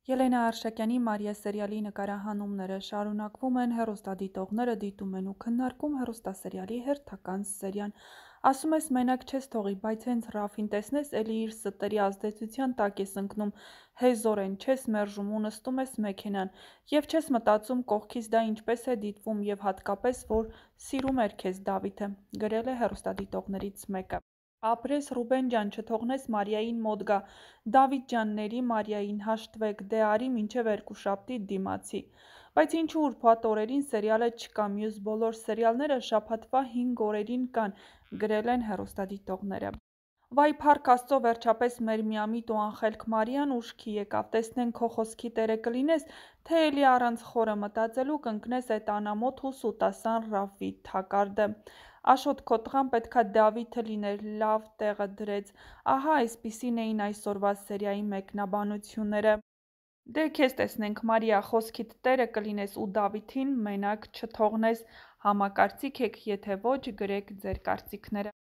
Ելենա Արշակյանի «Մարիա» սերիալի նկարահանումները շարունակվում են, հեռուստադիտողները դիտում են ու քննարկում հեռուստասերիալի հերթական սերիան։ Ասում ես մենակ չես թողի, բայց հենց Ռաֆին տեսնես, էլի իր ստերի ազդեցության տակ ես ընկնում, հեզորեն չես մերժում ու նստում ես մեքենան, և չես մտածում կողքից դա ինչպես է դիտվում և հատկապես, որ սիրում էր քեզ Դավիթը, գրել է հեռուստադիտողներից մեկը։ Ապրես Ռուբեն ջան, չթողնես Մարիային մոտ գա, Դավիթ ջան ների Մարիային հաշտվեք, դե արի մինչև երկուշաբթի դիմացի։ Բայց ինչու ուրբաթ օրերին սերիալը չկա, մյուս բոլոր սերիալները շաբաթվա 5 օրերին կան, գրել են հեռուստադիտողները։ Վայ փառք Աստծո, վերջապես մեր միամիտ ու անխելք Մարիան ուշքի եկավ, տեսնենք քո խոսքի տերը կլինես, թե էլի առանց խորը մտածելու կընկնես էդ անամոթ ու սուտասան Ռաֆի թակարդը։ Աշոտ քո տղան պետքա Դավիթը լիներ, լավ տեղը դրեց։ Ահա այսպիսին էին այսօրվա սերիայի մեկնաբանությունները։ Դե քեզ տեսնենք Մարիա, խոսքիդ տերը կլինես ու Դավիթին մենակ չթողնես, համակարծիք եք, եթե ոչ, գրեք ձեր կարծիքները։